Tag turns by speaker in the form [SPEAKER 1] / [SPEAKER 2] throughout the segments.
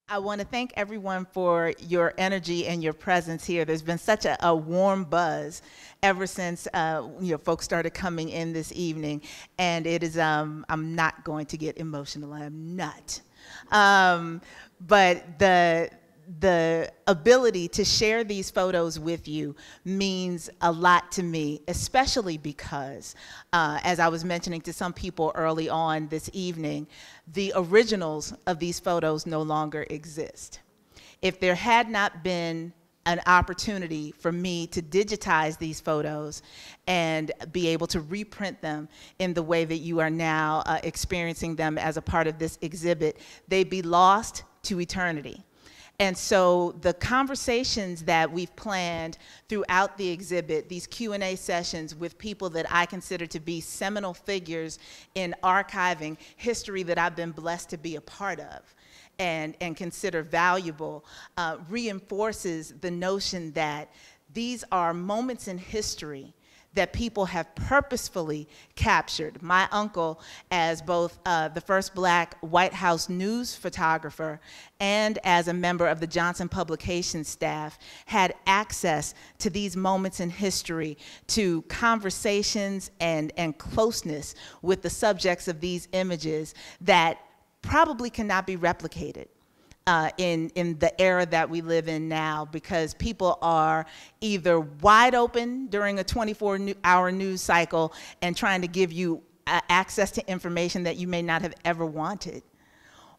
[SPEAKER 1] I want to thank everyone for your energy and your presence here. There's been such a warm buzz ever since folks started coming in this evening, and it is I'm not going to get emotional. I am not, but the ability to share these photos with you means a lot to me, especially because, as I was mentioning to some people early on this evening, the originals of these photos no longer exist. If there had not been an opportunity for me to digitize these photos and be able to reprint them in the way that you are now experiencing them as a part of this exhibit, they'd be lost to eternity. And so the conversations that we've planned throughout the exhibit, these Q&A sessions with people that I consider to be seminal figures in archiving history that I've been blessed to be a part of and consider valuable, reinforces the notion that these are moments in history that people have purposefully captured. My uncle, as both the first Black White House news photographer and as a member of the Johnson Publications staff, had access to these moments in history, to conversations and closeness with the subjects of these images that probably cannot be replicated. In the era that we live in now, because people are either wide open during a 24-hour news cycle and trying to give you access to information that you may not have ever wanted,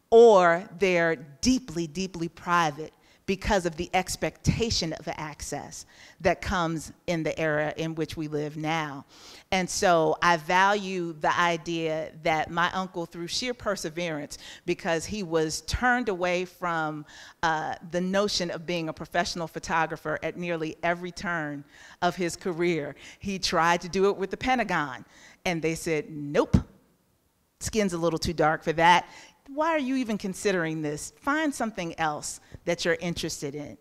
[SPEAKER 1] or they're deeply, deeply private because of the expectation of access that comes in the era in which we live now. And so I value the idea that my uncle, through sheer perseverance, because he was turned away from the notion of being a professional photographer at nearly every turn of his career. He tried to do it with the Pentagon, and they said, nope, skin's a little too dark for that. Why are you even considering this? Find something else that you're interested in.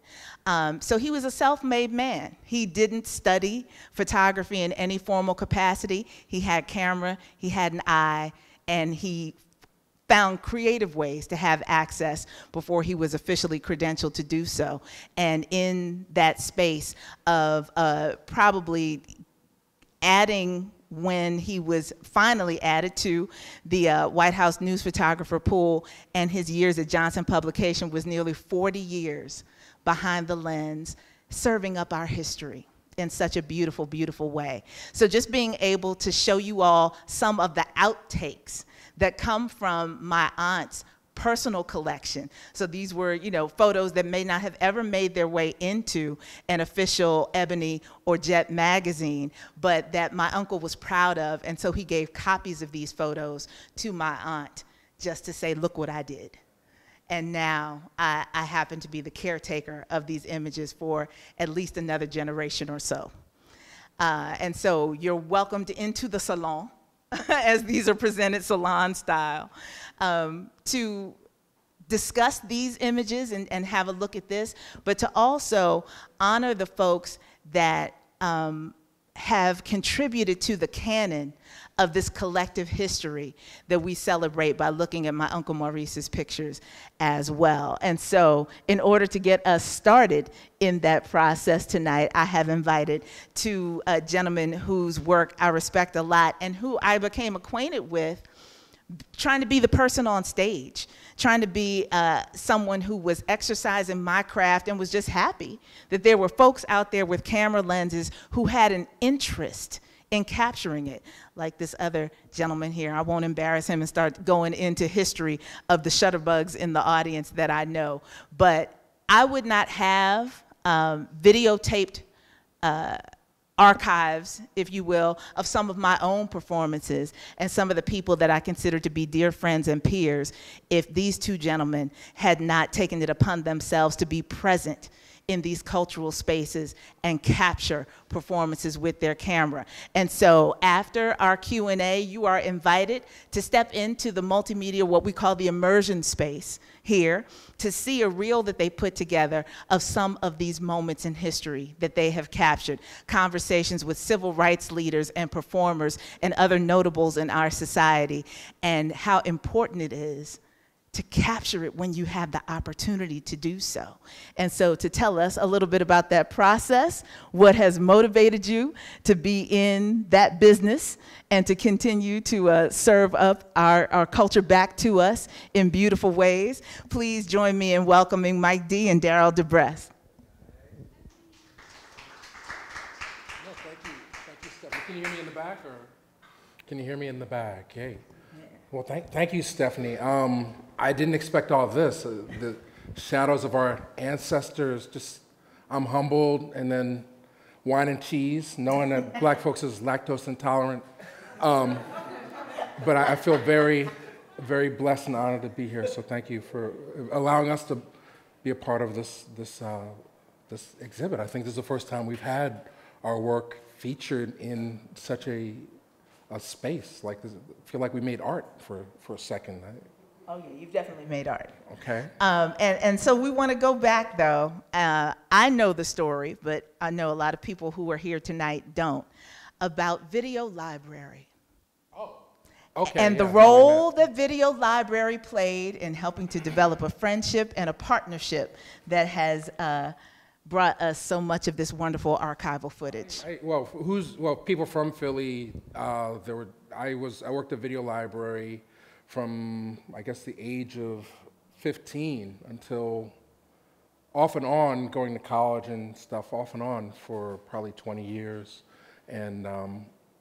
[SPEAKER 1] So he was a self-made man. He didn't study photography in any formal capacity. He had camera, he had an eye, and he found creative ways to have access before he was officially credentialed to do so. And in that space of probably adding, when he was finally added to the White House news photographer pool, and his years at Johnson Publication was nearly 40 years behind the lens, serving up our history in such a beautiful, beautiful way. So just being able to show you all some of the outtakes that come from my aunt's personal collection. So these were, photos that may not have ever made their way into an official Ebony or Jet magazine, but that my uncle was proud of, and so he gave copies of these photos to my aunt just to say, look what I did. And now I happen to be the caretaker of these images for at least another generation or so. And so you're welcomed into the salon, as these are presented salon style, to discuss these images and have a look at this, but to also honor the folks that have contributed to the canon of this collective history that we celebrate by looking at my Uncle Maurice's pictures as well. And so in order to get us started in that process tonight, I have invited two gentlemen whose work I respect a lot and who I became acquainted with trying to be the person on stage, trying to be someone who was exercising my craft and was just happy that there were folks out there with camera lenses who had an interest in capturing it, like this other gentleman here. I won't embarrass him and start going into history of the shutterbugs in the audience that I know, but I would not have videotaped archives, if you will, of some of my own performances and some of the people that I consider to be dear friends and peers if these two gentlemen had not taken it upon themselves to be present in these cultural spaces and capture performances with their camera. And so after our Q&A, you are invited to step into the multimedia, what we call the immersion space here, to see a reel that they put together of some of these moments in history that they have captured, conversations with civil rights leaders and performers and other notables in our society, and how important it is to capture it when you have the opportunity to do so. And so to tell us a little bit about that process, what has motivated you to be in that business and to continue to serve up our culture back to us in beautiful ways, please join me in welcoming Mike D and Daryl DeBrest.
[SPEAKER 2] No, thank you, Stephanie. Can you hear me in the back, or can you hear me in the back? Hey. Well, thank you, Stephanie. I didn't expect all this. The shadows of our ancestors, just, I'm humbled, and then wine and cheese, knowing that black folks is lactose intolerant. But I feel very, very blessed and honored to be here, so thank you for allowing us to be a part of this exhibit. I think this is the first time we've had our work featured in such a space like this. I feel like we made art for a second.
[SPEAKER 1] Oh yeah, you've definitely made art.
[SPEAKER 2] Okay.
[SPEAKER 1] And so we want to go back though. I know the story, but I know a lot of people who are here tonight don't, about Video Library.
[SPEAKER 2] Oh, okay.
[SPEAKER 1] And the role that Video Library played in helping to develop a friendship and a partnership that has brought us so much of this wonderful archival footage.
[SPEAKER 2] People from Philly. I worked at Video Library from, I guess, the age of 15 until off and on going to college and stuff, off and on for probably 20 years, and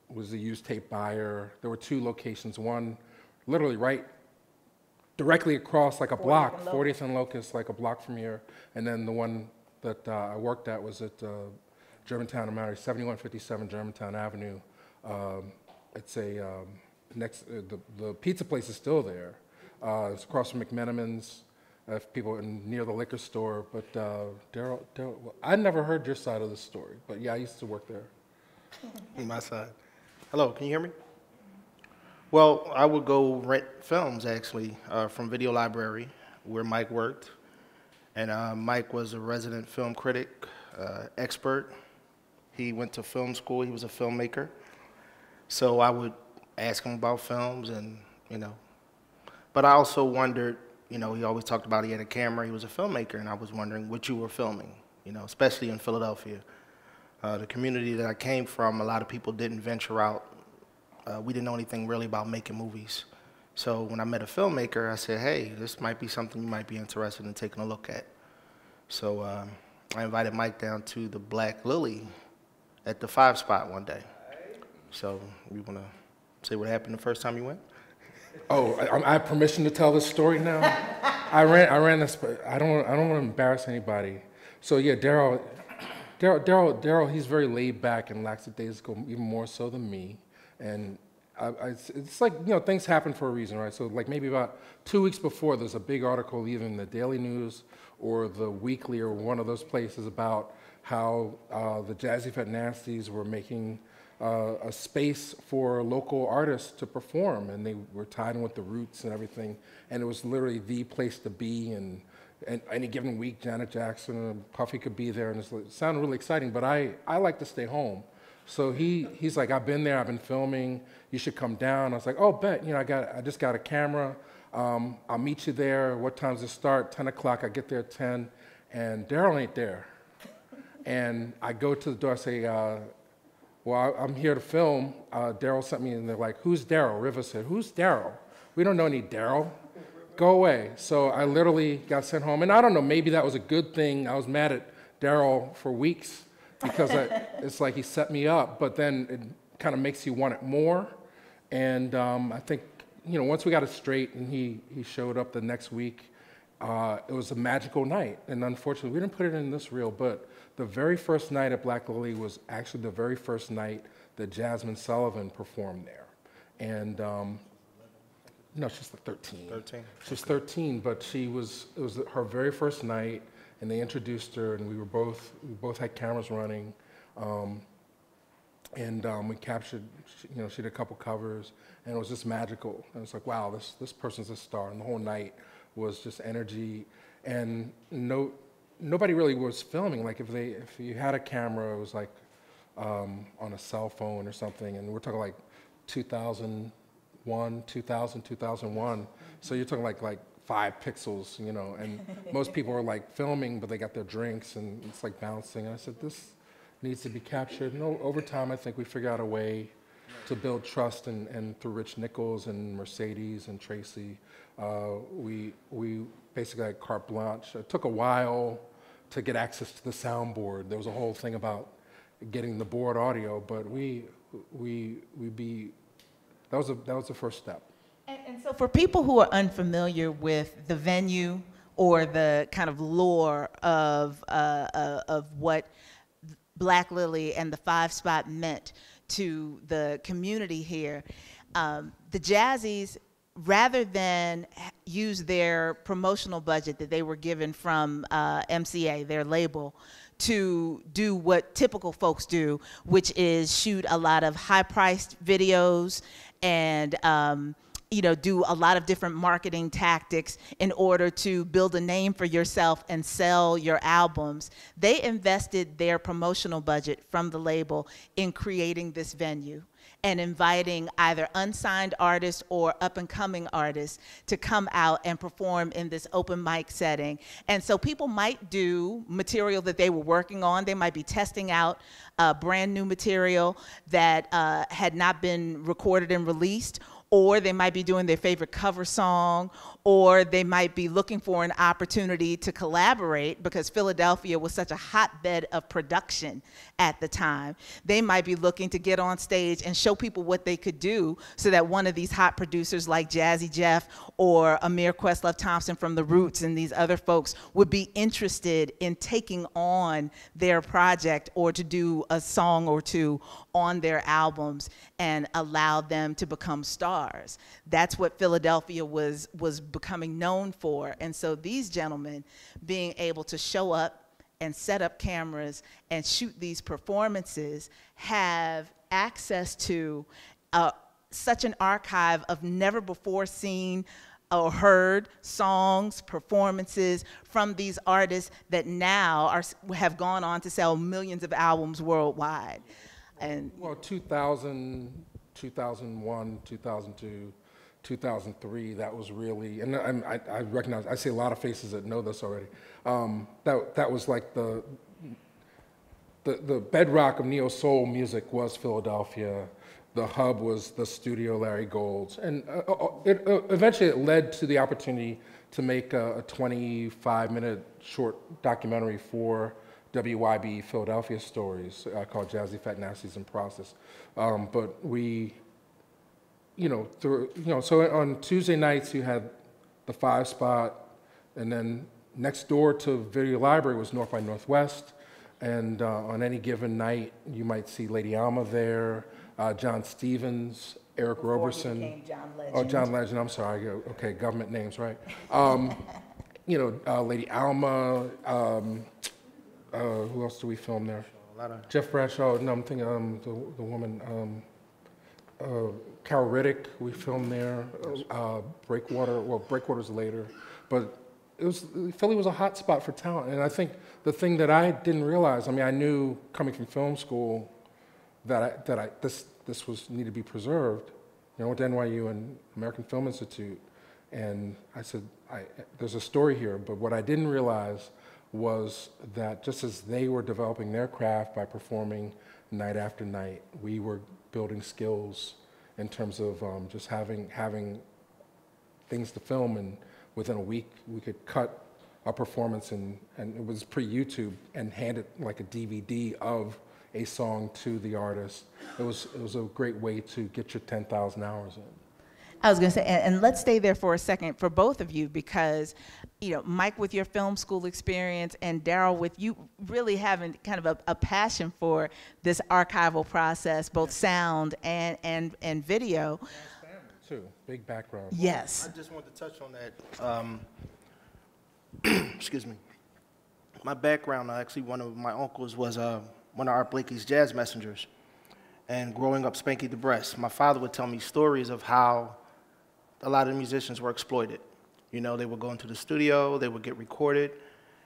[SPEAKER 2] was a used tape buyer. There were two locations, one literally directly across like a block, 40th and Locust, like a block from here, and then the one that I worked at was at Germantown and Mary, 7157 Germantown Avenue. It's a the pizza place is still there. It's across from McMenamin's. If people are near the liquor store, but Daryl, well, I never heard your side of the story, but yeah, I used to work there.
[SPEAKER 3] My side. Hello, can you hear me? Well, I would go rent films actually from Video Library, where Mike worked. And Mike was a resident film critic, expert. He went to film school. He was a filmmaker. So I would ask him about films, and But I also wondered, he always talked about he had a camera. He was a filmmaker, and I was wondering what you were filming, especially in Philadelphia. The community that I came from, a lot of people didn't venture out. We didn't know anything really about making movies. So when I met a filmmaker, I said, hey, this might be something you might be interested in taking a look at. So I invited Mike down to the Black Lily at the 5 Spot one day. So you want to say what happened the first time you went?
[SPEAKER 2] Oh, I have permission to tell this story now? I ran this, but I don't want to embarrass anybody. So yeah, Daryl, he's very laid back and lackadaisical, even more so than me. And it's like, things happen for a reason, right? So like maybe about 2 weeks before, there's a big article either in the Daily News or the Weekly or one of those places about how the Jazzy Fat Nasties were making a space for local artists to perform, and they were tied in with the Roots and everything, and it was literally the place to be, and any given week, Janet Jackson and Puffy could be there, and it sounded really exciting, but I like to stay home. So he's like, I've been there, I've been filming, you should come down. I was like, oh, bet, I just got a camera, I'll meet you there. What time's it start? 10 o'clock, I get there at 10, and Daryl ain't there. And I go to the door, I say, well, I'm here to film. Daryl sent me, and they're like, who's Daryl? River said, who's Daryl? We don't know any Daryl. Go away. So I literally got sent home, and I don't know, maybe that was a good thing. I was mad at Daryl for weeks, because it's like he set me up, but then it kind of makes you want it more. And I think, once we got it straight and he showed up the next week, it was a magical night. And unfortunately, we didn't put it in this reel, but the very first night at Black Lily was actually the very first night that Jasmine Sullivan performed there. And no, she's like 13. 13. She's 13, but it was her very first night. And they introduced her, and we both had cameras running, and we captured, she did a couple covers, and it was just magical. And it's like, wow, this person's a star, and the whole night was just energy, and nobody really was filming. Like if you had a camera, it was like on a cell phone or something, and we're talking like 2001. So you're talking like 5 pixels, you know, and most people are like filming, but they got their drinks and it's like bouncing. And I said, this needs to be captured. And over time, I think we figured out a way to build trust, and through Rich Nichols and Mercedes and Tracy, we basically had carte blanche. It took a while to get access to the soundboard. There was a whole thing about getting the board audio, but that was the first step.
[SPEAKER 1] And so for people who are unfamiliar with the venue or the kind of lore of what Black Lily and the 5-spot meant to the community here, the Jazzies, rather than use their promotional budget that they were given from MCA, their label, to do what typical folks do, which is shoot a lot of high-priced videos and you know, do a lot of different marketing tactics in order to build a name for yourself and sell your albums. They invested their promotional budget from the label in creating this venue and inviting either unsigned artists or up-and-coming artists to come out and perform in this open mic setting. And so people might do material that they were working on. They might be testing out brand new material that had not been recorded and released, or they might be doing their favorite cover song, or they might be looking for an opportunity to collaborate because Philadelphia was such a hotbed of production at the time. They might be looking to get on stage and show people what they could do so that one of these hot producers like Jazzy Jeff or Amir Questlove Thompson from The Roots and these other folks would be interested in taking on their project or to do a song or two on their albums and allow them to become stars. That's what Philadelphia was becoming known for. And so these gentlemen being able to show up and set up cameras and shoot these performances have access to such an archive of never before seen or heard songs, performances from these artists that now have gone on to sell millions of albums worldwide. And
[SPEAKER 2] well, 2000, 2001, 2002, 2003, that was really, and I recognize, I see a lot of faces that know this already. That was like the bedrock of neo-soul music was Philadelphia. The hub was the studio Larry Gold's. And eventually it led to the opportunity to make a 25-minute short documentary for WYB Philadelphia Stories called Jazzy Fat Nasties in Process. But we, so on Tuesday nights you had the 5-spot, and then next door to Video Library was North by Northwest, and on any given night you might see Lady Alma there, John Stevens, Eric Roberson.
[SPEAKER 1] John Legend.
[SPEAKER 2] Oh, John Legend, I'm sorry, okay, government names, right? Lady Alma, who else do we film there? Jeff Bradshaw, no, I'm thinking the woman, Carol Riddick, we filmed there. Breakwater, well, Breakwater's later, but Philly was a hot spot for talent. And I think the thing that I didn't realize, I mean, I knew coming from film school that this was needed to be preserved. I went to NYU and American Film Institute, and I said, there's a story here, but what I didn't realize was that just as they were developing their craft by performing night after night, we were building skills in terms of just having things to film, and within a week we could cut a performance and it was pre-YouTube and hand it like a DVD of a song to the artist. It was a great way to get your 10,000 hours in.
[SPEAKER 1] I was going to say, and let's stay there for a second for both of you, because, Mike with your film school experience and Daryl with you really having kind of a passion for this archival process, both sound and video.
[SPEAKER 2] Too, big background.
[SPEAKER 1] Yes.
[SPEAKER 3] I just want to touch on that. Excuse me. My background, actually, one of my uncles was one of Art Blakey's jazz messengers. And growing up Spanky DeBrest, my father would tell me stories of how a lot of musicians were exploited. They would go into the studio, they would get recorded,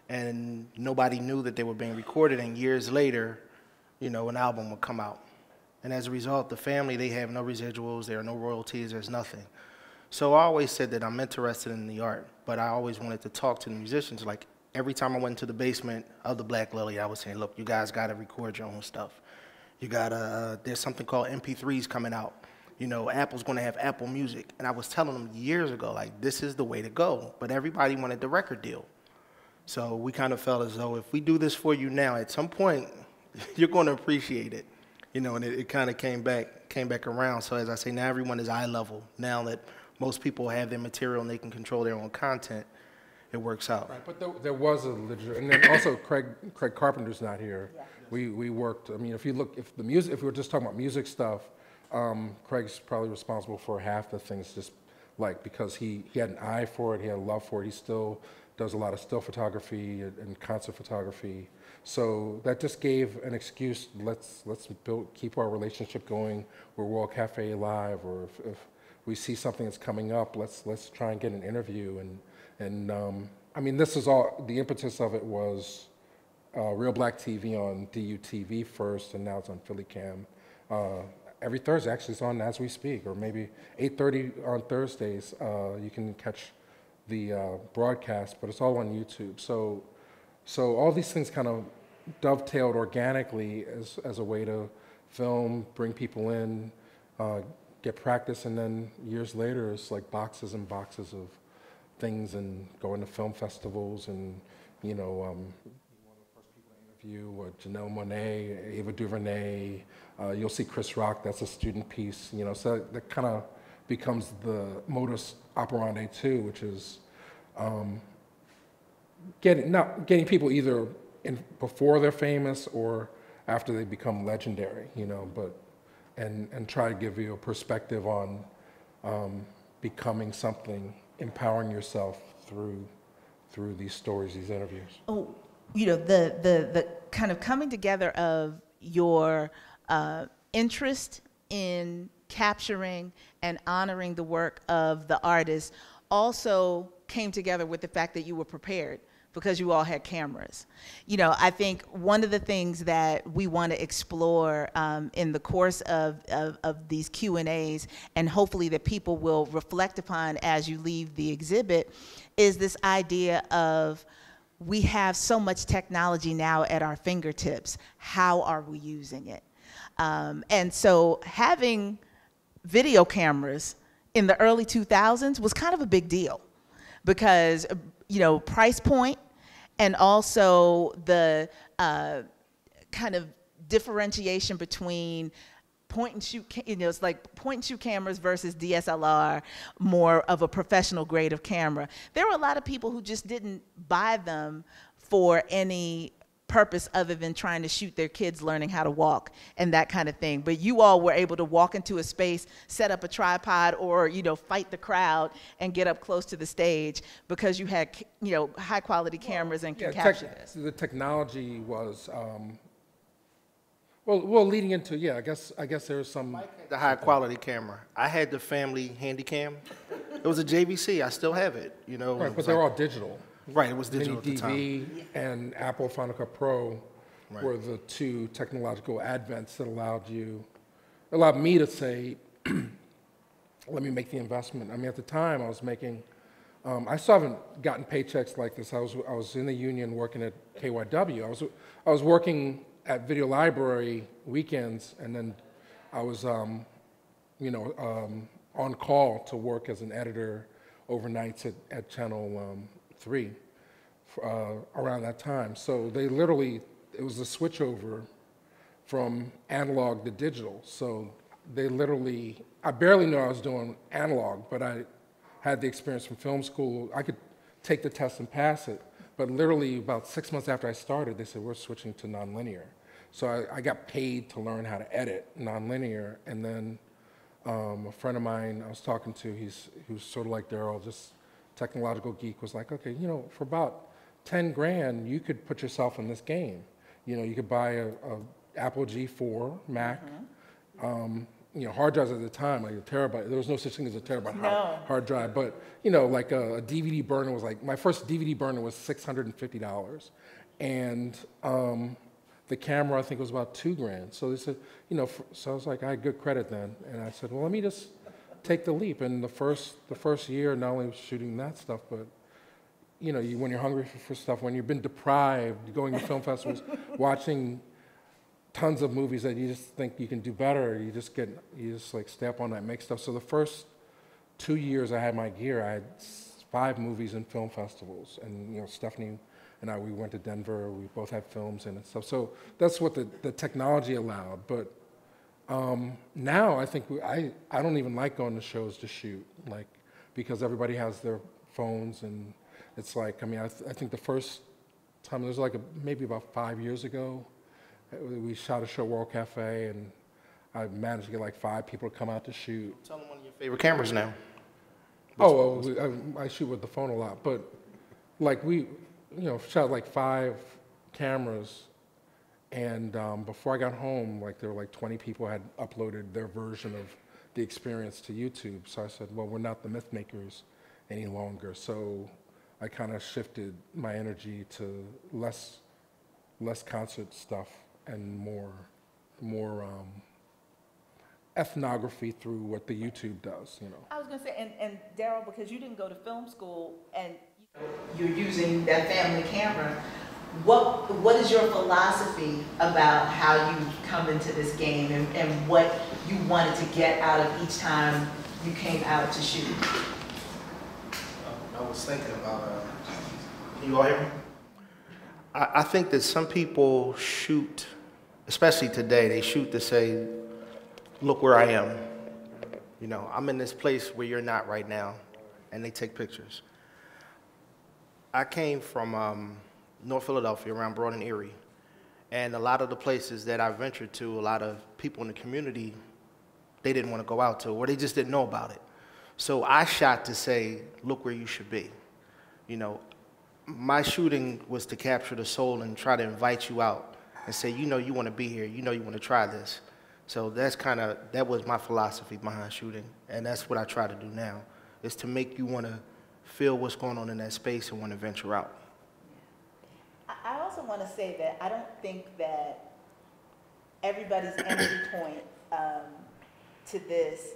[SPEAKER 3] and nobody knew that they were being recorded, and years later, an album would come out. And as a result, the family, they have no residuals, there are no royalties, there's nothing. So I always said that I'm interested in the art, but I always wanted to talk to the musicians. Like every time I went into the basement of the Black Lily, I was saying, look, you guys got to record your own stuff. You got to, there's something called MP3s coming out. You know, Apple's going to have Apple Music. And I was telling them years ago, like, this is the way to go. But everybody wanted the record deal. So we kind of felt as though if we do this for you now, at some point, you're going to appreciate it. You know, and it kind of came back around. So as I say, now everyone is eye level. Now that most people have their material and they can control their own content, it works out.
[SPEAKER 2] Right, but there was a legit, and then also Craig Carpenter's not here. Yeah. We worked. I mean, if we were just talking about music stuff, Craig's probably responsible for half the things, just like because he had an eye for it, he had a love for it. He still does a lot of still photography and concert photography. So that just gave an excuse. Let's keep our relationship going. We're World Cafe Live, or if we see something that's coming up, let's try and get an interview. And I mean, this is all, the impetus of it was Reelblack TV on DUTV first, and now it's on Philly Cam. Every Thursday, actually it's on as we speak, or maybe 8:30 on Thursdays. You can catch the broadcast, but it's all on YouTube. So all these things kind of dovetailed organically as a way to film, bring people in, get practice, and then years later, it's like boxes and boxes of things, and going to film festivals, and you know, one of the first people to interview Janelle Monáe, Ava DuVernay. You'll see Chris Rock. That's a student piece. You know, so that kind of becomes the modus operandi too, which is getting people either before they're famous or after they become legendary. You know, but and try to give you a perspective on becoming something, empowering yourself through these stories, these interviews.
[SPEAKER 1] Oh, you know, the kind of coming together of your interest in capturing and honoring the work of the artist also came together with the fact that you were prepared, because you all had cameras. You know, I think one of the things that we want to explore in the course of these Q&As, and hopefully that people will reflect upon as you leave the exhibit, is this idea of, we have so much technology now at our fingertips. How are we using it? And so having video cameras in the early 2000s was kind of a big deal, because you know, price point, and also the kind of differentiation between point and shoot, you know, it's like point and shoot cameras versus DSLR, more of a professional grade of camera. There were a lot of people who just didn't buy them for any purpose other than trying to shoot their kids learning how to walk and that kind of thing. But you all were able to walk into a space, set up a tripod, or, you know, fight the crowd and get up close to the stage because you had, you know, high quality cameras and can capture this.
[SPEAKER 2] The technology was, well, leading into, yeah, I guess there was some.
[SPEAKER 3] Mike had the high quality camera. I had the family handycam. It was a JVC. I still have it, you know.
[SPEAKER 2] Right, but they're all digital.
[SPEAKER 3] Right, it was digital at the
[SPEAKER 2] DV
[SPEAKER 3] time.
[SPEAKER 2] and Apple Final Cut Pro were the two technological advents that allowed me to say, let me make the investment. I mean, at the time I was making, I still haven't gotten paychecks like this. I was in the union working at KYW. I was working at Video Library weekends, and then I was, you know, on call to work as an editor overnights at Channel 3 around that time. So they literally, it was a switchover from analog to digital. So they literally, I barely knew I was doing analog, but I had the experience from film school. I could take the test and pass it, but literally about 6 months after I started, they said, we're switching to nonlinear. So I got paid to learn how to edit nonlinear, and then a friend of mine I was talking to, who's sort of like Daryl, just technological geek, was like, okay, you know, for about 10 grand, you could put yourself in this game. You know, you could buy a Apple G4 Mac, you know, hard drives at the time, like a terabyte. There was no such thing as a terabyte hard drive, but you know, like a DVD burner was like, my first DVD burner was $650, and the camera I think was about $2 grand. So they said, you know, so I was like, I had good credit then, and I said, well, let me just take the leap. And the first year, not only shooting that stuff, but you know, when you're hungry for stuff, when you've been deprived, going to film festivals, watching tons of movies that you just think you can do better, you just like stay up on that, make stuff. So the first 2 years I had my gear, I had 5 movies in film festivals, and you know, Stephanie and we went to Denver. We both had films in and stuff. So that's what the technology allowed. But now I think I don't even like going to shows to shoot, like, because everybody has their phones, and it's like, I mean, I think the first time, it was like maybe about 5 years ago, we shot a show at World Cafe, and I managed to get like 5 people to come out to shoot.
[SPEAKER 3] Tell them one of your favorite cameras now.
[SPEAKER 2] I shoot with the phone a lot, but like we, you know, shot like 5 cameras, and before I got home, like there were like 20 people had uploaded their version of the experience to YouTube. So I said, well, we're not the myth makers any longer. So I kind of shifted my energy to less concert stuff and more ethnography through what the YouTube does, you know.
[SPEAKER 1] I was going to say, and Daryl, because you didn't go to film school and you're using that family camera, what is your philosophy about how you come into this game and what you wanted to get out of each time you came out to shoot?
[SPEAKER 3] I was thinking about, can you all hear me? I think that some people shoot, especially today, they shoot to say, look where I am. You know, I'm in this place where you're not right now, and they take pictures. I came from North Philadelphia, around Broad and Erie, and a lot of the places that I ventured to, a lot of people in the community, they didn't want to go out to, or they just didn't know about it. So I shot to say, look where you should be. You know, my shooting was to capture the soul and try to invite you out and say, you know you want to be here, you know you want to try this. So that was my philosophy behind shooting, and that's what I try to do now, is to make you want to feel what's going on in that space and want to venture out.
[SPEAKER 1] I also want to say that I don't think that everybody's entry point to this,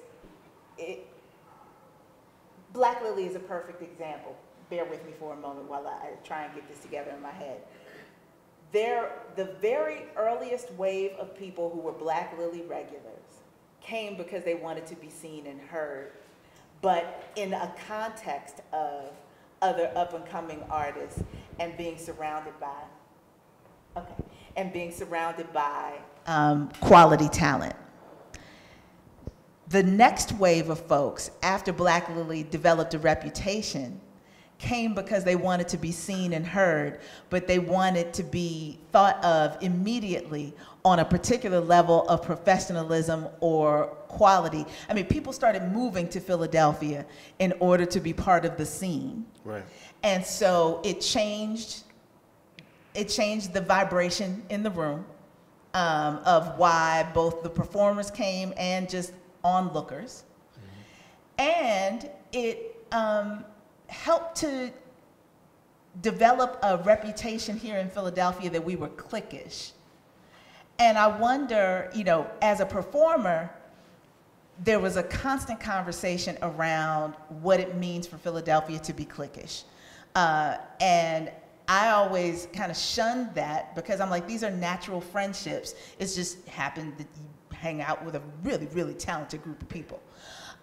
[SPEAKER 1] Black Lily is a perfect example. Bear with me for a moment while I try and get this together in my head. The very earliest wave of people who were Black Lily regulars came because they wanted to be seen and heard, but in a context of other up-and-coming artists and being surrounded by quality talent. The next wave of folks, after Black Lily developed a reputation, came because they wanted to be seen and heard, but they wanted to be thought of immediately on a particular level of professionalism or quality. I mean, people started moving to Philadelphia in order to be part of the scene.
[SPEAKER 3] Right.
[SPEAKER 1] And so it changed the vibration in the room of why both the performers came and just onlookers. Mm-hmm. And it helped to develop a reputation here in Philadelphia that we were cliquish. And I wonder, you know, as a performer, there was a constant conversation around what it means for Philadelphia to be cliquish. And I always kind of shunned that because I'm like, these are natural friendships. It's just happened that you hang out with a really, really talented group of people.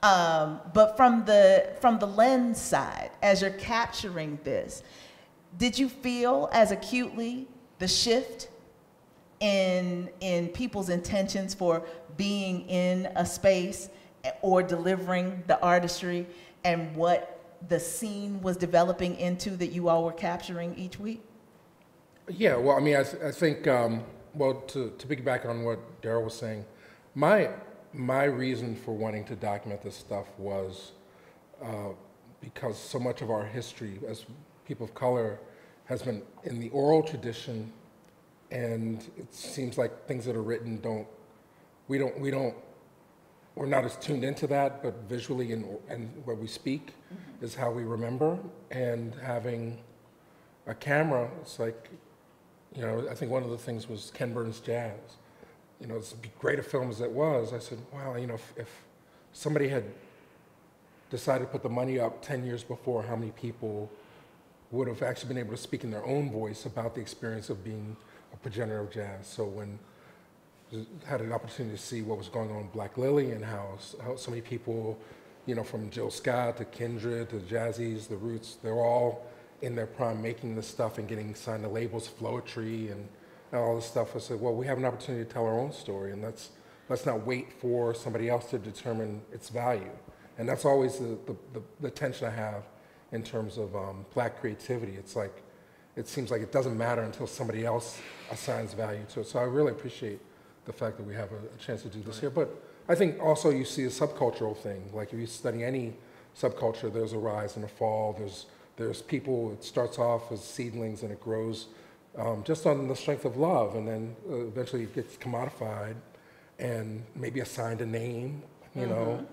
[SPEAKER 1] But from the lens side, as you're capturing this, did you feel as acutely the shift in people's intentions for being in a space or delivering the artistry and what the scene was developing into that you all were capturing each week?
[SPEAKER 2] Yeah, well, I mean, I think, well, to piggyback on what Daryl was saying, my reason for wanting to document this stuff was because so much of our history as people of color has been in the oral tradition, and it seems like things that are written we're not as tuned into that, but visually and what we speak mm-hmm. is how we remember. And having a camera, it's like, you know, I think one of the things was Ken Burns' Jazz. You know, as great a film as it was, I said, wow, you know, if somebody had decided to put the money up 10 years before, how many people would have actually been able to speak in their own voice about the experience of being a progenitor of jazz. So when I had an opportunity to see what was going on with Black Lily and how so many people, you know, from Jill Scott to Kindred to Jazzies, the Roots, they're all in their prime making this stuff and getting signed to labels, Floetry and all this stuff. I said, well, we have an opportunity to tell our own story, and let's not wait for somebody else to determine its value. And that's always the tension I have in terms of Black creativity. It's like, it seems like it doesn't matter until somebody else assigns value to it. So I really appreciate the fact that we have a chance to do this here. But I think also you see a subcultural thing. Like if you study any subculture, there's a rise and a fall. There's people, it starts off as seedlings and it grows just on the strength of love, and then eventually it gets commodified and maybe assigned a name, you know.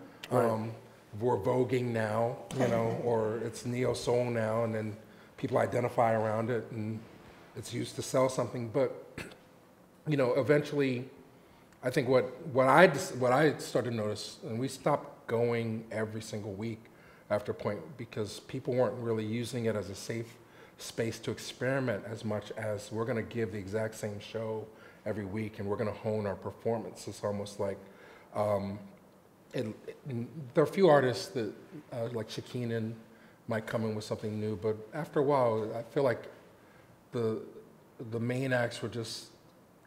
[SPEAKER 2] We're voguing now, you know, or it's neo-soul now, and then people identify around it and it's used to sell something. But, you know, eventually, I think what I started to notice, and we stopped going every single week after a point because people weren't really using it as a safe space to experiment as much as we're going to give the exact same show every week and we're going to hone our performance. It's almost like, there are a few artists that, like Shakeenan, might come in with something new, but after a while, I feel like the main acts were just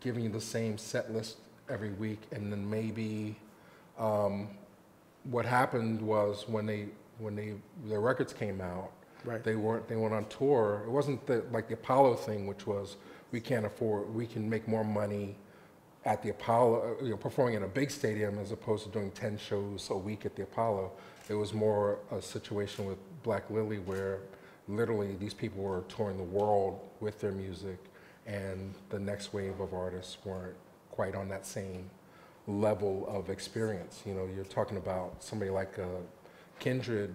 [SPEAKER 2] giving you the same set list every week, and then maybe what happened was when their records came out, they went on tour. It wasn't like the Apollo thing, which was we can make more money at the Apollo, you know, performing in a big stadium as opposed to doing 10 shows a week at the Apollo. It was more a situation with Black Lily where literally these people were touring the world with their music, and the next wave of artists weren't quite on that same level of experience. You know, you're talking about somebody like Kindred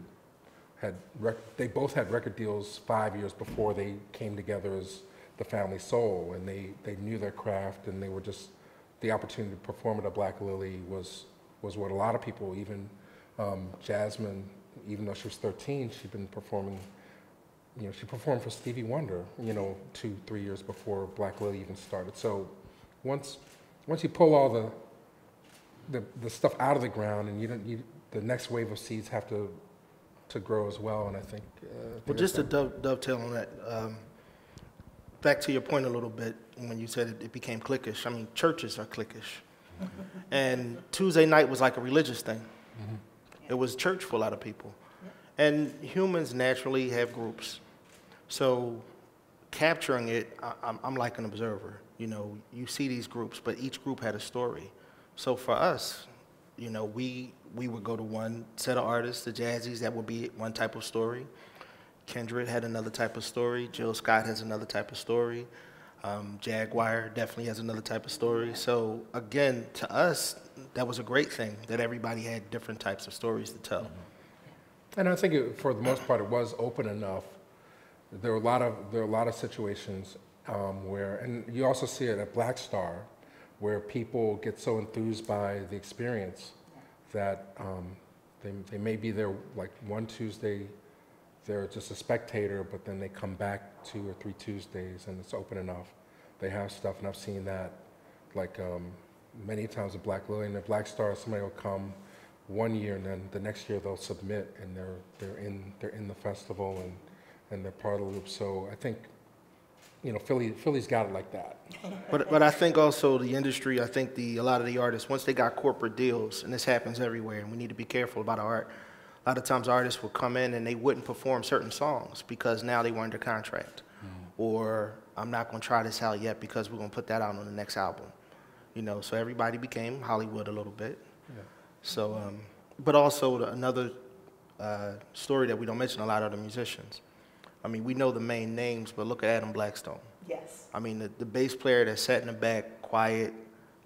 [SPEAKER 2] they both had record deals 5 years before they came together as the Family Soul, and they knew their craft, and they were just, the opportunity to perform at a Black Lily was what a lot of people, even Jasmine, even though she was 13, she'd been performing, you know, she performed for Stevie Wonder, you know, 2-3 years before Black Lily even started. So once you pull all the stuff out of the ground, and the next wave of seeds have to grow as well, and I think.
[SPEAKER 3] Well, just to dovetail on that, back to your point a little bit when you said it became cliquish. I mean, churches are cliquish, and Tuesday night was like a religious thing. It was church for a lot of people, and humans naturally have groups, so capturing it, I'm like an observer. You know, you see these groups, but each group had a story. So for us, you know, we would go to one set of artists, the Jazzies, that would be one type of story. Kindred had another type of story. Jill Scott has another type of story. Jaguar definitely has another type of story. So again, to us, that was a great thing, that everybody had different types of stories to tell.
[SPEAKER 2] And I think for the most part, it was open enough. There were a lot of situations where, and you also see it at Black Star, where people get so enthused by the experience that they may be there like one Tuesday, they're just a spectator, but then they come back 2 or 3 Tuesdays and it's open enough. They have stuff, and I've seen that like many times at Black Lily and at Black Star. Somebody will come one year, and then the next year they'll submit, and they're in the festival and they're part of the loop. So I think, you know, Philly's got it like that.
[SPEAKER 3] But I think also the industry, I think a lot of the artists, once they got corporate deals, and this happens everywhere, and we need to be careful about our art. A lot of times artists will come in and they wouldn't perform certain songs because now they were under contract. Or I'm not going to try this out yet because we're going to put that out on the next album. You know, so everybody became Hollywood a little bit. Yeah. So, but also another story that we don't mention a lot of the musicians. I mean, we know the main names, but look at Adam Blackstone.
[SPEAKER 1] Yes.
[SPEAKER 3] I mean, the bass player that sat in the back, quiet,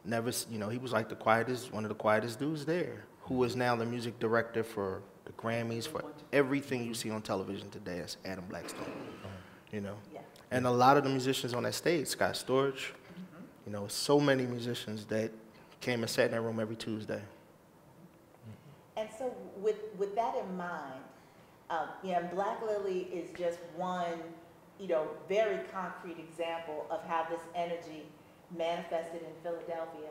[SPEAKER 3] never, you know, he was like one of the quietest dudes there, who is now the music director for the Grammys, for everything you see on television today. Is Adam Blackstone, you know. Yeah. And a lot of the musicians on that stage, Scott Storch, you know, so many musicians that came and sat in that room every Tuesday.
[SPEAKER 1] And so with that in mind, yeah, Black Lily is just one, very concrete example of how this energy manifested in Philadelphia.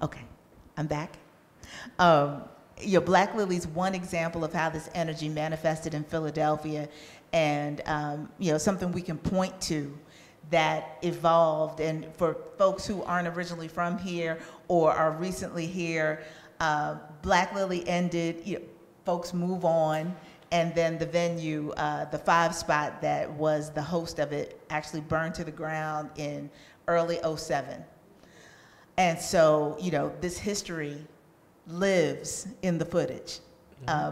[SPEAKER 1] Okay, I'm back. Black Lily's one example of how this energy manifested in Philadelphia, and something we can point to that evolved. And for folks who aren't originally from here or are recently here, Black Lily ended, folks move on, and then the venue, the 5 spot that was the host of it, actually burned to the ground in early '07. And so, this history lives in the footage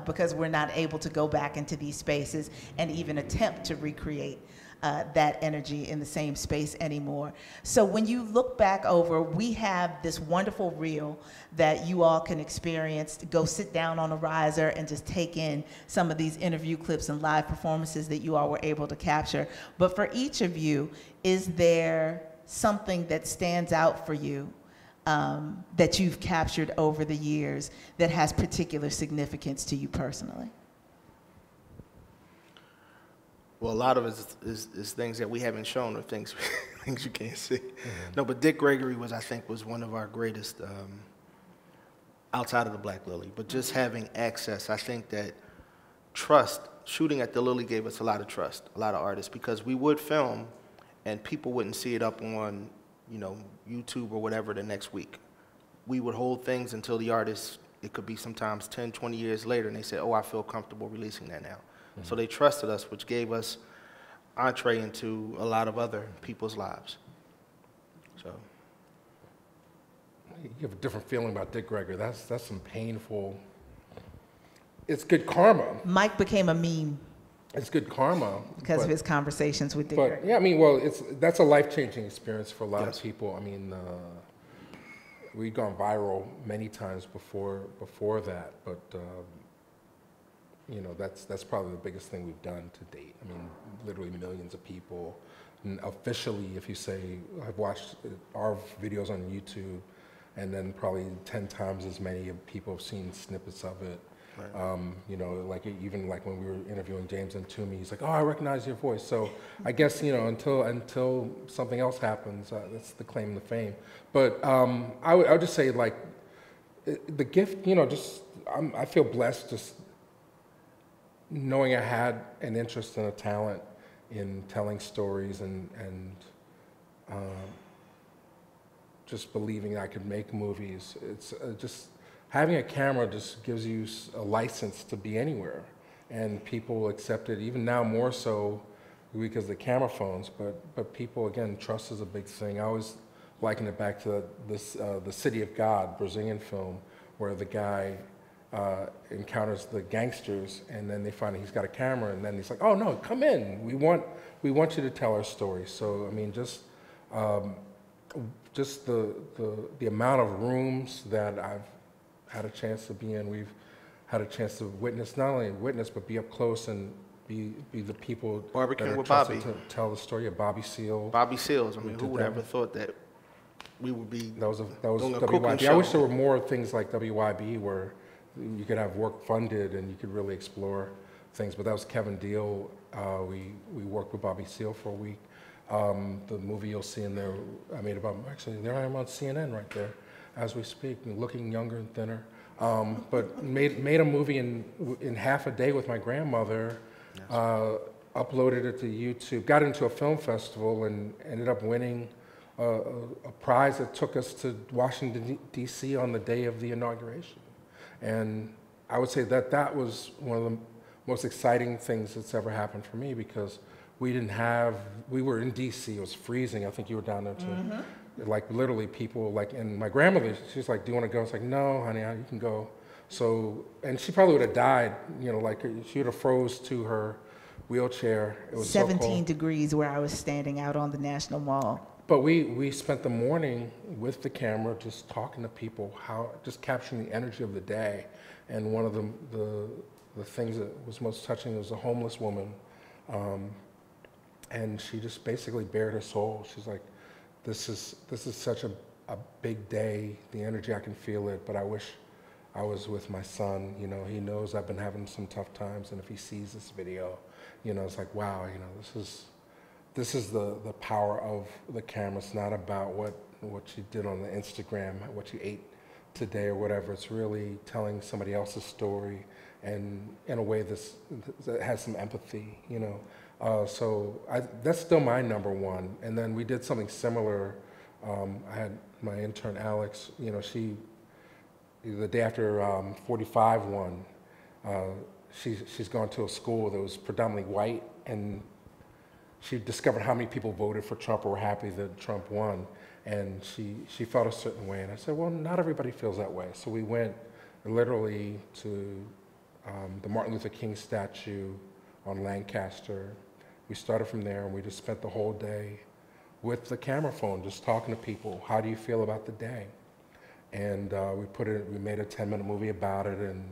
[SPEAKER 1] because we're not able to go back into these spaces and even attempt to recreate that energy in the same space anymore. So when you look back over, we have this wonderful reel that you all can experience. Go sit down on a riser and just take in some of these interview clips and live performances that you all were able to capture. But for each of you, is there something that stands out for you that you've captured over the years that has particular significance to you personally?
[SPEAKER 3] Well, a lot of it is things that we haven't shown, or things you can't see. No, but Dick Gregory was one of our greatest outside of the Black Lily. But just having access, I think that trust, shooting at the Lily gave us a lot of trust, a lot of artists, because we would film and people wouldn't see it up on, YouTube or whatever the next week. We would hold things until the artist, it could be sometimes 10, 20 years later, and they said, oh, I feel comfortable releasing that now. So they trusted us, which gave us entree into a lot of other people's lives. So
[SPEAKER 2] you have a different feeling about Dick Gregory. That's some painful. It's good karma.
[SPEAKER 1] Mike became a meme.
[SPEAKER 2] It's good karma
[SPEAKER 1] because of his conversations with Dick Gregory.
[SPEAKER 2] Yeah, that's a life-changing experience for a lot of people. We'd gone viral many times before that, but. That's probably the biggest thing we've done to date. Literally millions of people. And officially, if you say, I've watched our videos on YouTube, and then probably 10 times as many people have seen snippets of it. Right. Even when we were interviewing James and Toomey, he's like, oh, I recognize your voice. So I guess, until something else happens, that's the claim to fame. But I would just say, the gift, I feel blessed just knowing I had an interest and a talent in telling stories and just believing I could make movies. It's just having a camera just gives you a license to be anywhere, and people accept it even now more so because of the camera phones. But people, again, trust is a big thing. I always liken it back to the City of God Brazilian film, where the guy encounters the gangsters, and then they find out he's got a camera, and then he's like, "Oh no, come in. We want you to tell our story." So just the amount of rooms that I've had a chance to be in, we've had a chance to witness, not only witness but be up close and be the people
[SPEAKER 3] Barbecuing
[SPEAKER 2] that are
[SPEAKER 3] with
[SPEAKER 2] trusted
[SPEAKER 3] Bobby.
[SPEAKER 2] to tell the story of Bobby Seale.
[SPEAKER 3] Bobby Seals. Who would ever thought that we would be
[SPEAKER 2] That was
[SPEAKER 3] doing a cooking
[SPEAKER 2] WYB.
[SPEAKER 3] show?
[SPEAKER 2] I wish there were more things like WYB where you could have work funded and you could really explore things. But that was Kevin Deal. We worked with Bobby Seale for a week. The movie you'll see in there, I made about, actually, there I am on CNN right there as we speak, looking younger and thinner. But made a movie in half a day with my grandmother, uploaded it to YouTube, got into a film festival and ended up winning a prize that took us to Washington, D.C. on the day of the inauguration. And I would say that was one of the most exciting things that's ever happened for me, because we were in D.C., it was freezing. I think you were down there too. Mm-hmm. Literally people, and my grandmother, she's like, do you want to go? It's like, no, honey, you can go. So, and she probably would have died, she would have froze to her wheelchair. It was
[SPEAKER 1] 17 degrees where I was standing out on the National Mall.
[SPEAKER 2] But we spent the morning with the camera just talking to people, just capturing the energy of the day. And one of the things that was most touching was a homeless woman. And she just basically bared her soul. She's like, this is such a a big day, the energy, I can feel it, but I wish I was with my son. You know, he knows I've been having some tough times, and if he sees this video, you know, it's like, wow, you know, this is the power of the camera. It's not about what you did on the Instagram, what you ate today or whatever. It's really telling somebody else's story, and in a way that has some empathy, you know. So that's still my number one. And then we did something similar. I had my intern Alex, you know, the day after 45 won, she's gone to a school that was predominantly white, and she discovered how many people voted for Trump or were happy that Trump won. And she felt a certain way. And I said, well, not everybody feels that way. So we went literally to the Martin Luther King statue on Lancaster. We started from there, and we just spent the whole day with the camera phone, just talking to people. How do you feel about the day? And we made a 10-minute movie about it, and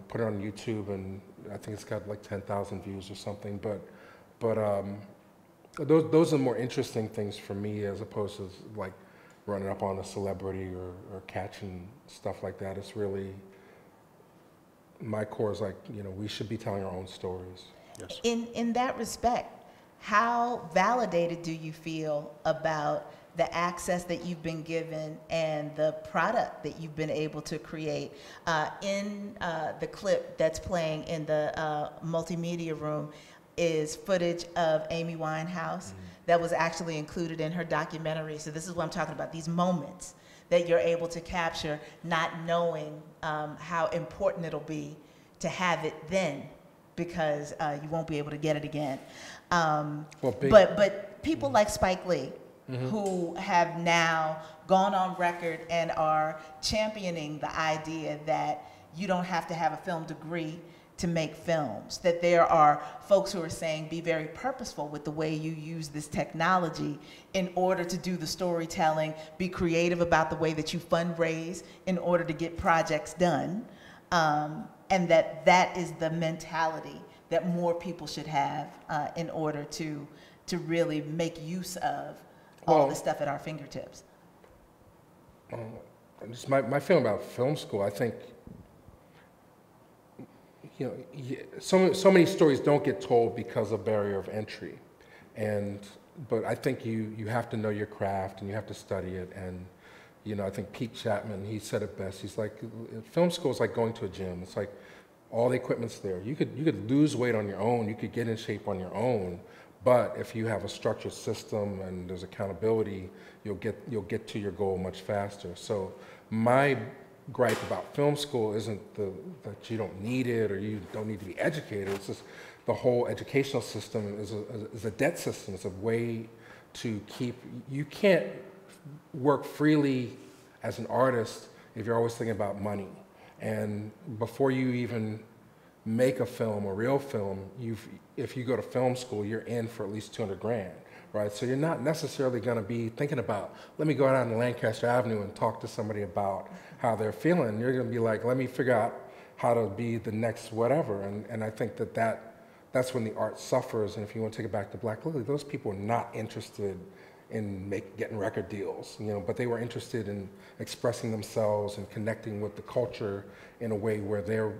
[SPEAKER 2] put it on YouTube, and I think it's got like 10,000 views or something. But those are more interesting things for me, as opposed to like running up on a celebrity or catching stuff like that. It's really, my core is like, you know, we should be telling our own stories.
[SPEAKER 3] Yes.
[SPEAKER 1] In that respect, how validated do you feel about the access that you've been given and the product that you've been able to create? In the clip that's playing in the multimedia room is footage of Amy Winehouse that was actually included in her documentary. So this is what I'm talking about, these moments that you're able to capture, not knowing how important it'll be to have it then, because you won't be able to get it again. But people like Spike Lee, who have now gone on record and are championing the idea that you don't have to have a film degree to make films, that there are folks who are saying be very purposeful with the way you use this technology in order to do the storytelling, be creative about the way that you fundraise in order to get projects done, and that is the mentality that more people should have in order to really make use of all the stuff at our fingertips.
[SPEAKER 2] Just my feeling about film school, I think, you know, so many stories don't get told because of barrier of entry, but I think you have to know your craft and you have to study it. And you know, I think Pete Chapman, he said it best. He's like, film school is like going to a gym. It's like all the equipment's there. You could lose weight on your own. You could get in shape on your own. But if you have a structured system and there's accountability, you'll get to your goal much faster. So my gripe about film school isn't that you don't need it or you don't need to be educated. It's just the whole educational system is a debt system. It's a way to keep, you can't work freely as an artist if you're always thinking about money. And before you even make a film, a real film, if you go to film school, you're in for at least 200 grand, right? So you're not necessarily gonna be thinking about, let me go down to Lancaster Avenue and talk to somebody about how they're feeling. You're gonna be like, let me figure out how to be the next whatever. And I think that's when the art suffers. And if you want to take it back to Black Lily, those people are not interested in getting record deals, you know, but they were interested in expressing themselves and connecting with the culture in a way where they're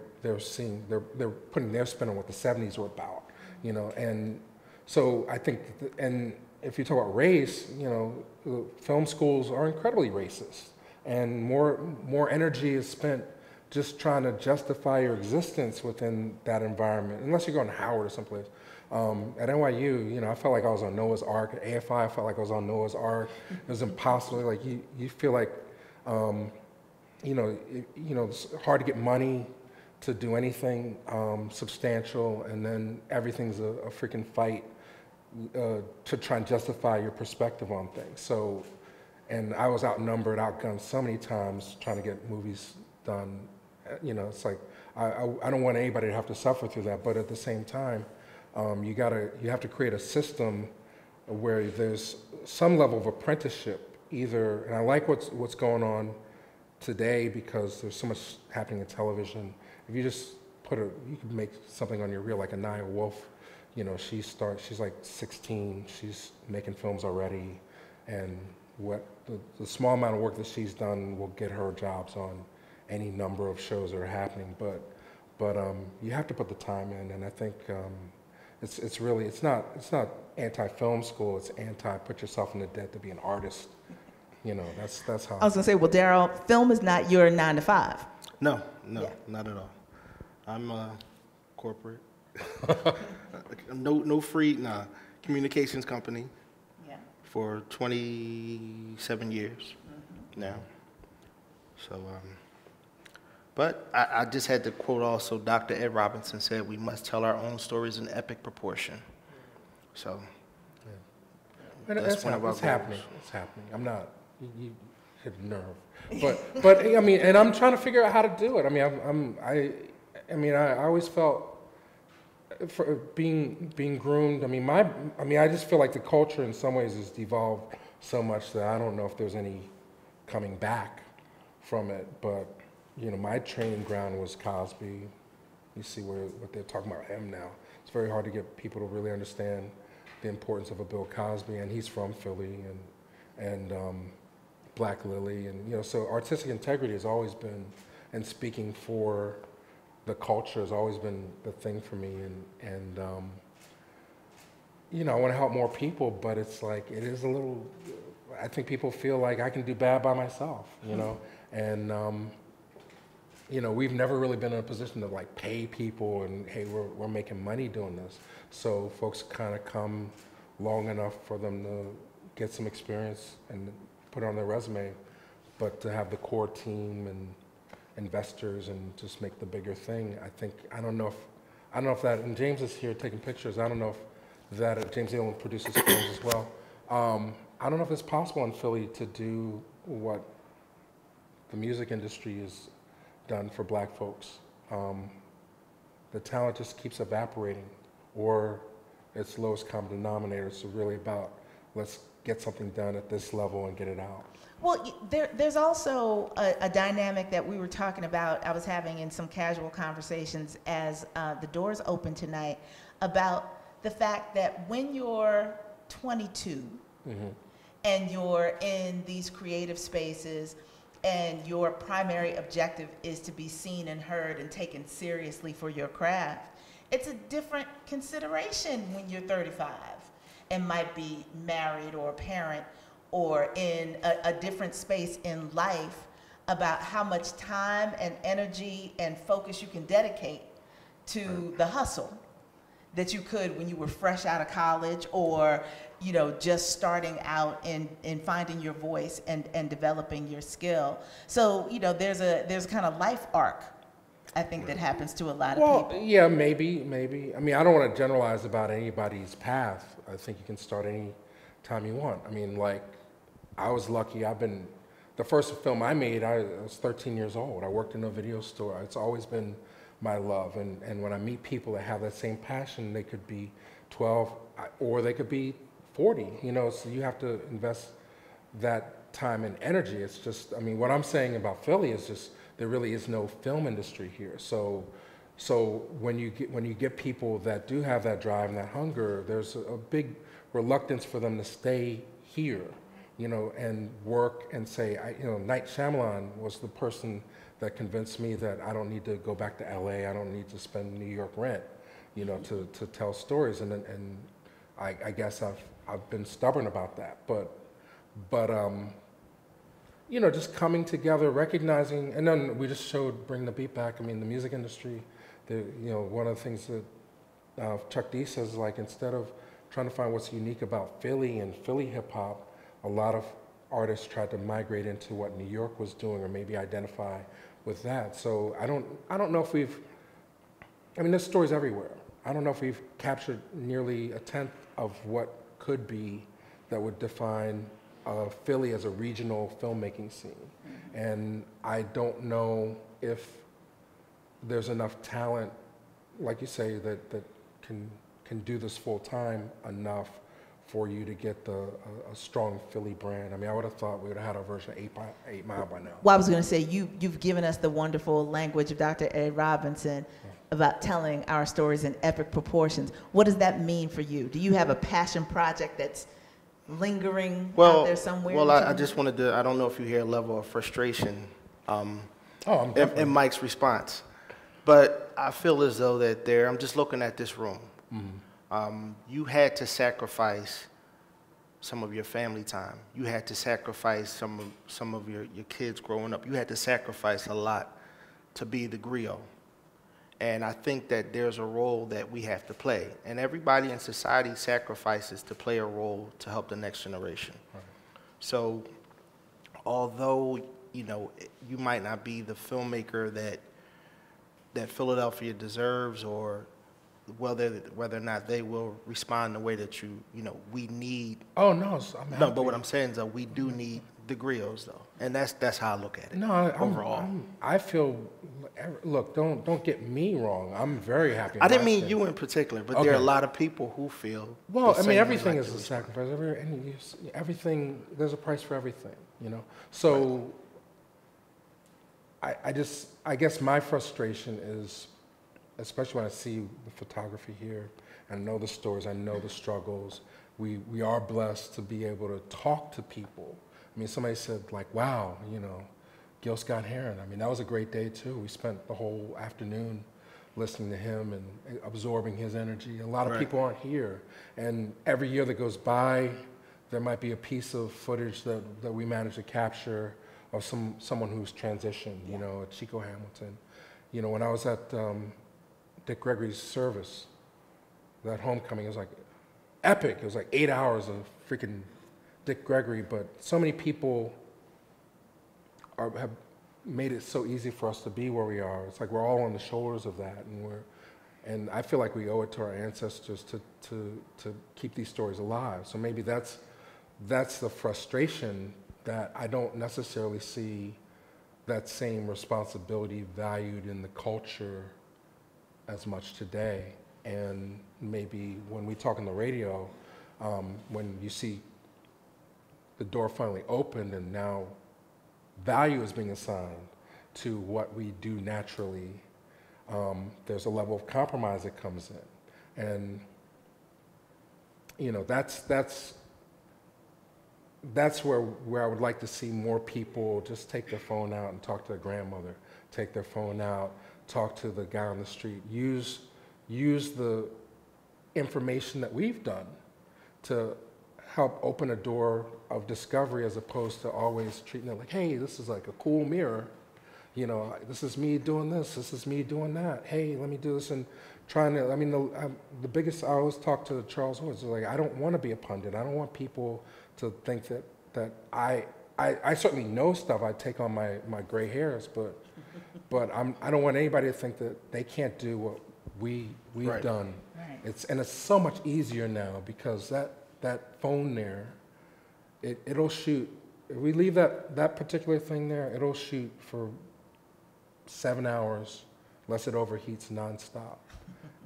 [SPEAKER 2] putting their spin on what the 70s were about, you know. And so I think, and if you talk about race, you know, film schools are incredibly racist, and more energy is spent just trying to justify your existence within that environment, unless you're going to Howard or someplace. At NYU, you know, I felt like I was on Noah's Ark. At AFI, I felt like I was on Noah's Ark. It was impossible. Like you feel like, you know, it's hard to get money to do anything substantial, and then everything's a freaking fight to try and justify your perspective on things. So, and I was outnumbered, outgunned so many times trying to get movies done. You know, it's like I don't want anybody to have to suffer through that, but at the same time, you have to create a system where there's some level of apprenticeship, either, and I like what's going on today because there's so much happening in television. If you just you could make something on your reel, like Anaya Wolf, you know, she's like 16, she's making films already, and the small amount of work that she's done will get her jobs on any number of shows that are happening. But you have to put the time in, and I think it's not anti-film school. It's anti-put yourself in the debt to be an artist. You know, that's how.
[SPEAKER 1] I was gonna say, well, Daryl, film is not your 9 to 5.
[SPEAKER 3] No,
[SPEAKER 1] Yeah.
[SPEAKER 3] not at all. I'm corporate. no free, communications company
[SPEAKER 1] Yeah.
[SPEAKER 3] for 27 years now. So, but I just had to quote also Dr. Ed Robinson said, we must tell our own stories in epic proportion. So, that's one of our goals.
[SPEAKER 2] It's happening. I'm not, you hit a nerve. But I mean, and I'm trying to figure out how to do it. I mean, I always felt, for being groomed. I mean, I just feel like the culture in some ways has devolved so much that I don't know if there's any coming back from it. But you know, my training ground was Cosby. You see what they're talking about him now. It's very hard to get people to really understand the importance of a Bill Cosby, and he's from Philly, and Black Lily, and you know, so artistic integrity has always been, and speaking for the culture has always been the thing for me, and you know, I want to help more people, but it's like, it is a little, I think people feel like I can do bad by myself, you know, and you know, we've never really been in a position to like pay people and hey, we're making money doing this, so folks kind of come long enough for them to get some experience and put it on their resume, but to have the core team and investors and just make the bigger thing. I don't know if that, and James is here taking pictures. I don't know if that, James Dillon produces films as well. I don't know if it's possible in Philly to do what the music industry has done for black folks. The talent just keeps evaporating, or its lowest common denominator. So really about, let's get something done at this level and get it out.
[SPEAKER 1] Well, there's also a dynamic that we were talking about, I was having in some casual conversations as the doors open tonight, about the fact that when you're 22 and you're in these creative spaces and your primary objective is to be seen and heard and taken seriously for your craft, it's a different consideration when you're 35 and might be married or a parent or in a different space in life, about how much time and energy and focus you can dedicate to the hustle that you could when you were fresh out of college, or you know, just starting out in finding your voice and developing your skill. So you know, there's a kind of life arc, I think, that happens to a lot of people.
[SPEAKER 2] Yeah, maybe. I mean, I don't want to generalize about anybody's path. I think you can start any time you want. I mean, like, I was lucky. The first film I made, I was 13 years old. I worked in a video store. It's always been my love. And when I meet people that have that same passion, they could be 12 or they could be 40, you know, so you have to invest that time and energy. It's just, I mean, what I'm saying about Philly is just, there really is no film industry here. So when you get people that do have that drive and that hunger, there's a big reluctance for them to stay here, you know, and work and say, you know, Night Shyamalan was the person that convinced me that I don't need to go back to LA, I don't need to spend New York rent, you know, to tell stories. And I guess I've been stubborn about that, but you know, just coming together, recognizing, and then we just showed Bring the Beat Back. I mean, the music industry, you know, one of the things that Chuck D says, like, instead of trying to find what's unique about Philly and Philly hip hop, a lot of artists tried to migrate into what New York was doing, or maybe identify with that. So I don't know if I mean, there's stories everywhere. I don't know if we've captured nearly a tenth of what could be that would define Philly as a regional filmmaking scene. And I don't know if there's enough talent, like you say, that can do this full time enough for you to get a strong Philly brand. I mean, I would have thought we would have had our version of 8 Mile by now.
[SPEAKER 1] Well, I was going to say, you've given us the wonderful language of Dr. Ed Robinson about telling our stories in epic proportions. What does that mean for you? Do you have a passion project that's lingering
[SPEAKER 3] Well,
[SPEAKER 1] out there somewhere?
[SPEAKER 3] well, I just wanted to, I don't know if you hear a level of frustration
[SPEAKER 2] I'm
[SPEAKER 3] in
[SPEAKER 2] definitely.
[SPEAKER 3] Mike's response, but I feel as though that I'm just looking at this room. You had to sacrifice some of your family time. You had to sacrifice some of your kids growing up. You had to sacrifice a lot to be the griot. And I think that there's a role that we have to play. And everybody in society sacrifices to play a role to help the next generation. Right. So although, you know, you might not be the filmmaker that Philadelphia deserves, or whether or not they will respond the way that you know, we need.
[SPEAKER 2] Oh, no,
[SPEAKER 3] no, but what I'm saying is that we do need the griots, though. And that's how I look at it.
[SPEAKER 2] No,
[SPEAKER 3] overall.
[SPEAKER 2] I feel, look, don't get me wrong. I'm very happy.
[SPEAKER 3] I didn't mean you in particular, but there are a lot of people who feel.
[SPEAKER 2] Well, I mean, everything is a sacrifice. Everything, there's a price for everything, you know? So I guess my frustration is, especially when I see the photography here, I know the stories, I know the struggles. We are blessed to be able to talk to people. I mean, somebody said, like, wow, you know, Gil Scott Heron. I mean, that was a great day, too. We spent the whole afternoon listening to him and absorbing his energy. A lot of people aren't here. And every year that goes by, there might be a piece of footage that we manage to capture of someone who's transitioned, you know, Chico Hamilton. You know, when I was at Dick Gregory's service, that homecoming, it was like epic. It was like 8 hours of freaking Dick Gregory, but so many people have made it so easy for us to be where we are. It's like we're all on the shoulders of that, and I feel like we owe it to our ancestors to keep these stories alive. So maybe that's the frustration, that I don't necessarily see that same responsibility valued in the culture as much today. And maybe when we talk on the radio, when you see the door finally opened and now value is being assigned to what we do naturally, there's a level of compromise that comes in. And, you know, that's where I would like to see more people just take their phone out and talk to their grandmother, take their phone out, talk to the guy on the street, use the information that we've done to help open a door of discovery, as opposed to always treating it like, hey, this is like a cool mirror. You know, this is me doing this is me doing that. Hey, let me do this, and trying to, I mean, the biggest, I always talk to Charles Woods, like, I don't want to be a pundit. I don't want people to think that I certainly know stuff. I take on my gray hairs, but I don't want anybody to think that they can't do what we've done. Right. It's so much easier now, because that phone there, it'll shoot. If we leave that particular thing there, it'll shoot for 7 hours, unless it overheats nonstop,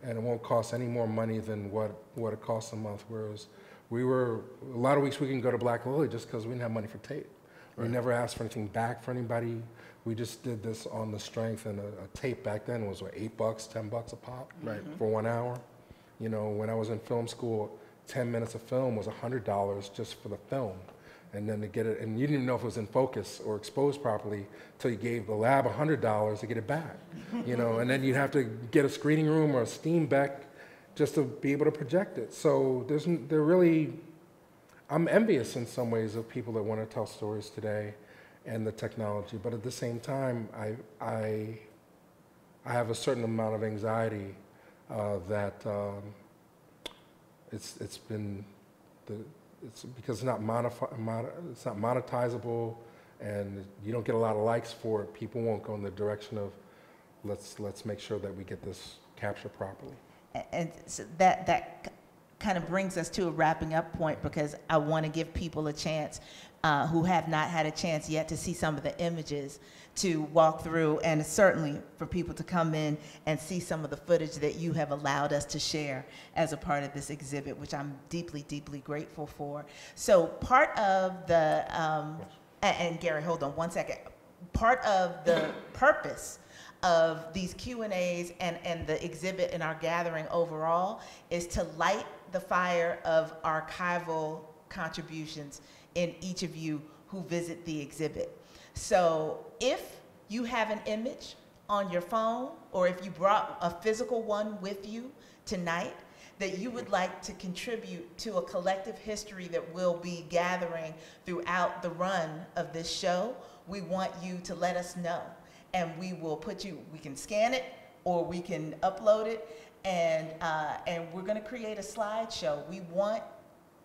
[SPEAKER 2] and it won't cost any more money than what it costs a month. Whereas a lot of weeks we can go to Black Lily just because we didn't have money for tape. Right. We never asked for anything back for anybody. We just did this on the strength, and a tape back then was what, $8, $10 a pop, right, for 1 hour. You know, when I was in film school, 10 minutes of film was $100 just for the film. And then to get it, and you didn't even know if it was in focus or exposed properly till you gave the lab $100 to get it back. You know, and then you'd have to get a screening room or a steam back just to be able to project it. So I'm envious in some ways of people that want to tell stories today and the technology, but at the same time, I have a certain amount of anxiety that it's because it's not monetizable, and you don't get a lot of likes for it. People won't go in the direction of let's make sure that we get this captured properly.
[SPEAKER 1] And so that kind of brings us to a wrapping up point, because I want to give people a chance who have not had a chance yet to see some of the images, to walk through, and certainly for people to come in and see some of the footage that you have allowed us to share as a part of this exhibit, which I'm deeply, deeply grateful for. So part of the, and Gary, hold on one second. Part of the purpose of these Q&As and the exhibit and our gathering overall is to light the fire of archival contributions in each of you who visit the exhibit. So if you have an image on your phone, or if you brought a physical one with you tonight that you would like to contribute to a collective history that we'll be gathering throughout the run of this show, we want you to let us know. And we will put you, we can scan it or we can upload it, and we're gonna create a slideshow. We want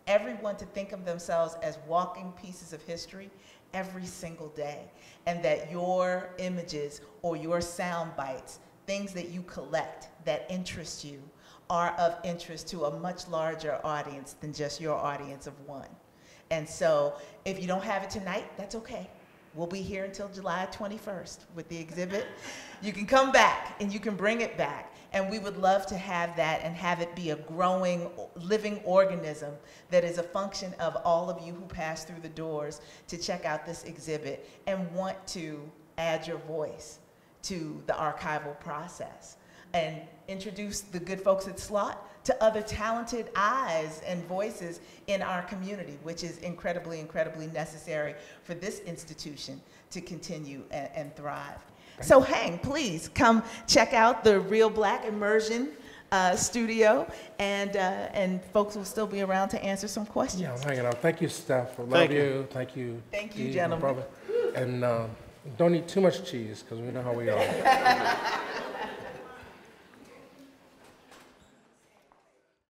[SPEAKER 1] everyone to think of themselves as walking pieces of history every single day, and that your images or your sound bites, things that you collect that interest you, are of interest to a much larger audience than just your audience of one. And so if you don't have it tonight, that's okay. We'll be here until July 21st with the exhibit. You can come back and you can bring it back. And we would love to have that and have it be a growing, living organism that is a function of all of you who pass through the doors to check out this exhibit and want to add your voice to the archival process and introduce the good folks at Slought to other talented eyes and voices in our community, which is incredibly, incredibly necessary for this institution to continue and thrive. So hang, please come check out the Reelblack Immersion studio, and folks will still be around to answer some questions.
[SPEAKER 2] Yeah, I'm hanging out. Thank you, Steph. I love you. Thank you.
[SPEAKER 1] Thank you,
[SPEAKER 2] Steve,
[SPEAKER 1] gentlemen.
[SPEAKER 2] my brother. And don't eat too much cheese, because we know how we are.